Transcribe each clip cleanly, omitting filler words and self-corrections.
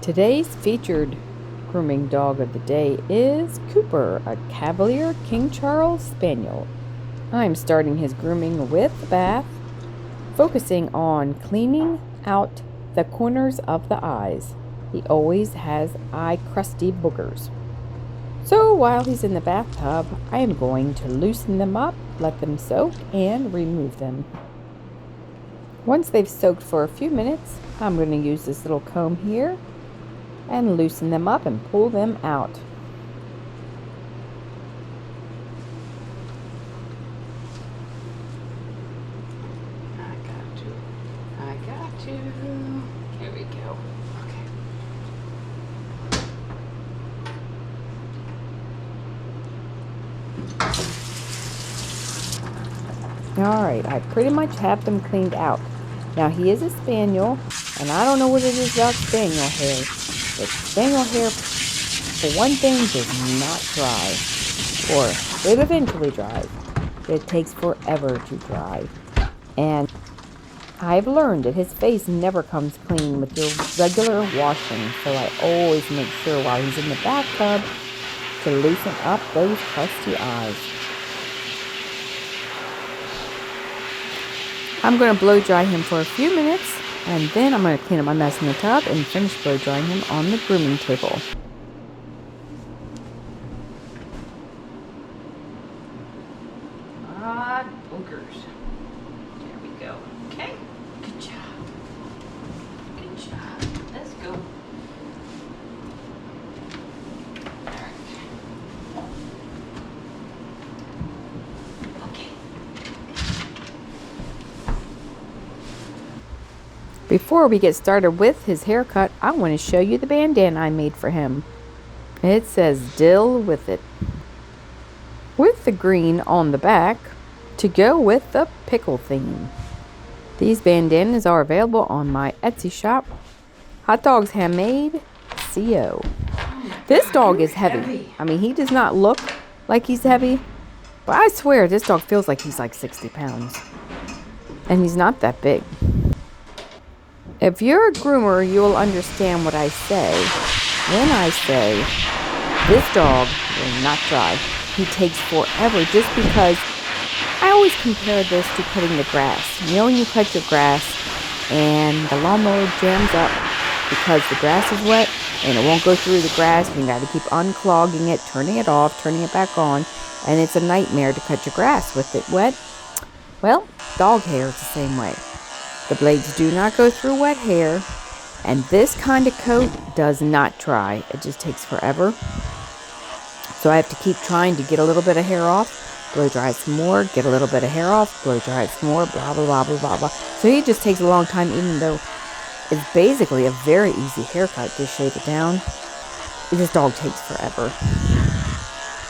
Today's featured grooming dog of the day is Cooper, a Cavalier King Charles Spaniel. I'm starting his grooming with the bath, focusing on cleaning out the corners of the eyes. He always has eye crusty boogers. So while he's in the bathtub, I am going to loosen them up, let them soak, and remove them. Once they've soaked for a few minutes, I'm going to use this little comb here and loosen them up and pull them out. I got you. Here we go. Alright, I pretty much have them cleaned out. Now he is a spaniel, and I don't know what it is about spaniel hair, but spaniel hair, for one thing, does not dry. Or it eventually dries. It takes forever to dry. And I've learned that his face never comes clean with your regular washing, so I always make sure while he's in the bathtub to loosen up those crusty eyes. I'm going to blow dry him for a few minutes, and then I'm going to clean up my mess in the tub and finish blow drying him on the grooming table. Boogers. There we go. Okay. Good job. Good job. Let's go. Alright. Okay. Before we get started with his haircut, I want to show you the bandana I made for him. It says "Dill with it," with the green on the back to go with the pickle theme. These bandanas are available on my Etsy shop, Hot Dogs Handmade CO. This dog is heavy. I mean, he does not look like he's heavy, but I swear this dog feels like he's like 60 pounds. And he's not that big. If you're a groomer, you will understand what I say when I say this dog will not dry. He takes forever just because I always compare this to cutting the grass. You know when you cut your grass and the lawnmower jams up because the grass is wet and it won't go through the grass, and you got to keep unclogging it, turning it off, turning it back on, and it's a nightmare to cut your grass with it wet. Well, dog hair is the same way. The blades do not go through wet hair, and this kind of coat does not dry. It just takes forever. So I have to keep trying to get a little bit of hair off, blow dry some more, get a little bit of hair off, blow dry some more, blah, blah, blah, blah, blah, blah. So it just takes a long time, even though it's basically a very easy haircut. Just shave it down. This dog takes forever.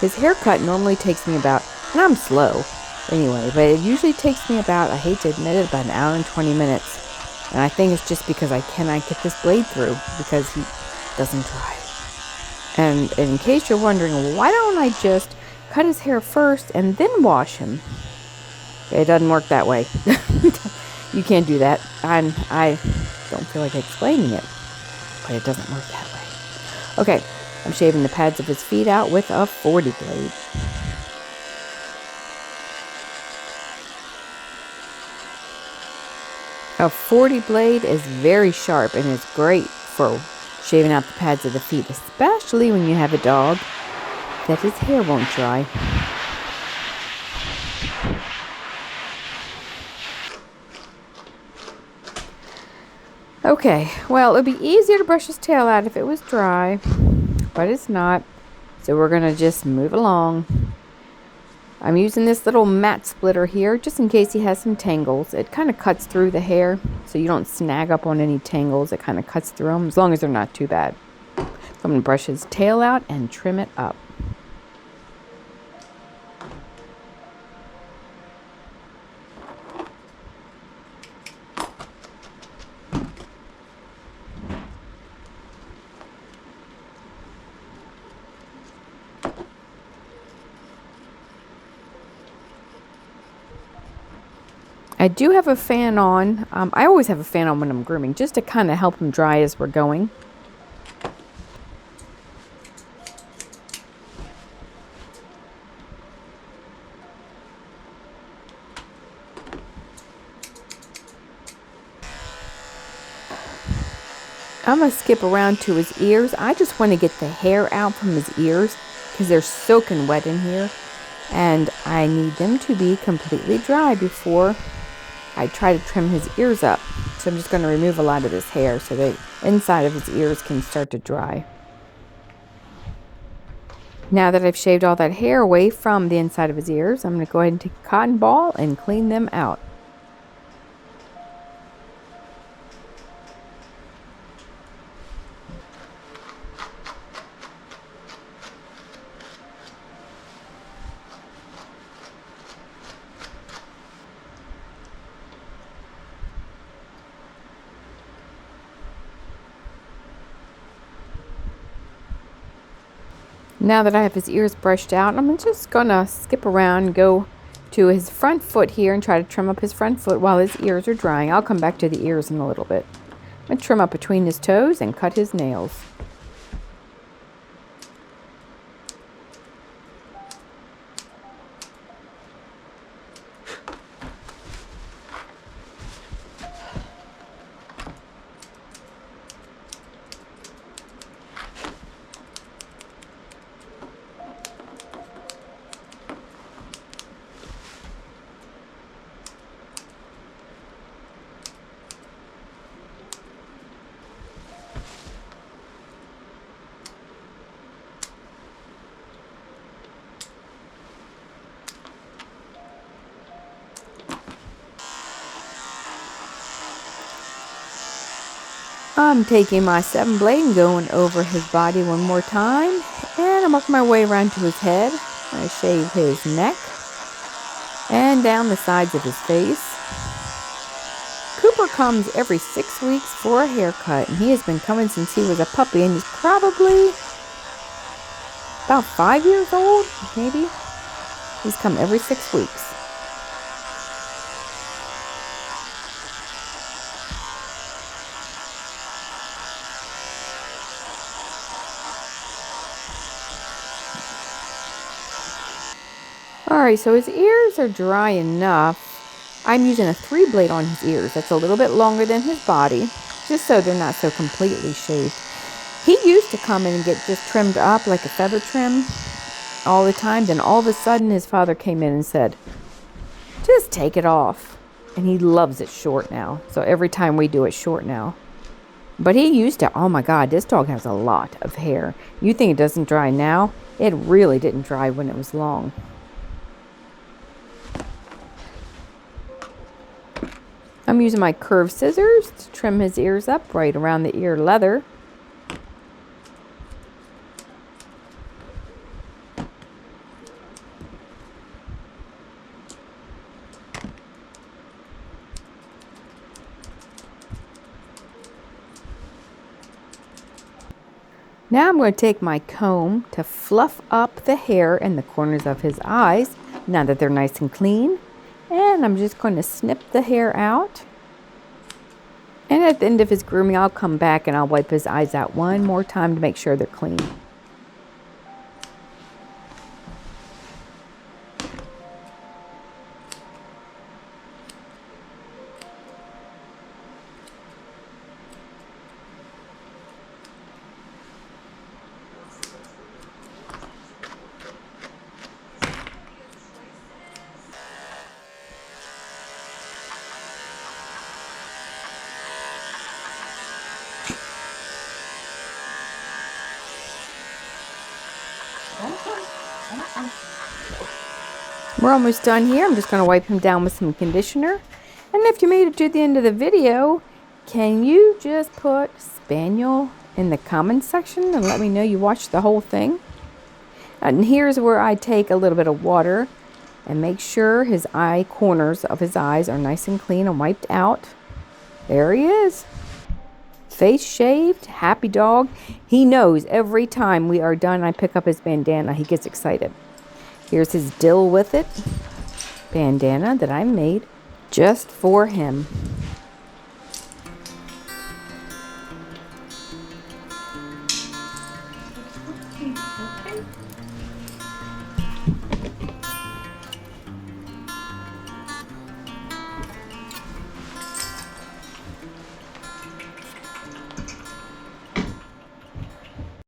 His haircut normally takes me about, and I'm slow anyway, but it usually takes me about, I hate to admit it, about an hour and 20 minutes. And I think it's just because I cannot get this blade through, because he doesn't dry. And in case you're wondering, why don't I just cut his hair first and then wash him? It doesn't work that way. You can't do that. And I don't feel like explaining it, but it doesn't work that way. Okay, I'm shaving the pads of his feet out with a 40 blade. A 40 blade is very sharp and is great for shaving out the pads of the feet, especially when you have a dog that his hair won't dry. Okay, well, it would be easier to brush his tail out if it was dry, but it's not. So we're going to just move along. I'm using this little mat splitter here just in case he has some tangles. It kind of cuts through the hair so you don't snag up on any tangles. It kind of cuts through them as long as they're not too bad. So I'm going to brush his tail out and trim it up. I do have a fan on. I always have a fan on when I'm grooming, just to kind of help him dry as we're going. I'm going to skip around to his ears. I just want to get the hair out from his ears because they're soaking wet in here. And I need them to be completely dry before I try to trim his ears up. So I'm just going to remove a lot of this hair so the inside of his ears can start to dry. Now that I've shaved all that hair away from the inside of his ears, I'm going to go ahead and take a cotton ball and clean them out. Now that I have his ears brushed out, I'm just going to skip around and go to his front foot here and try to trim up his front foot while his ears are drying. I'll come back to the ears in a little bit. I'm going to trim up between his toes and cut his nails. I'm taking my 7 blade and going over his body one more time. And I'm working my way around to his head. I shave his neck and down the sides of his face. Cooper comes every 6 weeks for a haircut, and he has been coming since he was a puppy, and he's probably about 5 years old, maybe. He's come every 6 weeks. Alright, so his ears are dry enough. I'm using a 3 blade on his ears. That's a little bit longer than his body, just so they're not so completely shaved. He used to come in and get just trimmed up like a feather trim all the time. Then all of a sudden his father came in and said, just take it off. And he loves it short now. So every time we do it short now. But he used to, oh my God, this dog has a lot of hair. You think it doesn't dry now? It really didn't dry when it was long. I'm using my curved scissors to trim his ears up right around the ear leather. Now I'm going to take my comb to fluff up the hair in the corners of his eyes, now that they're nice and clean. And I'm just going to snip the hair out. And at the end of his grooming, I'll come back and I'll wipe his eyes out one more time to make sure they're clean. We're almost done here. I'm just going to wipe him down with some conditioner. And if you made it to the end of the video, can you just put Spaniel in the comments section and let me know you watched the whole thing? And here's where I take a little bit of water and make sure his eye corners of his eyes are nice and clean and wiped out. There he is. Face shaved, happy dog. He knows every time we are done, I pick up his bandana, he gets excited. Here's his dill with it bandana that I made just for him. Okay.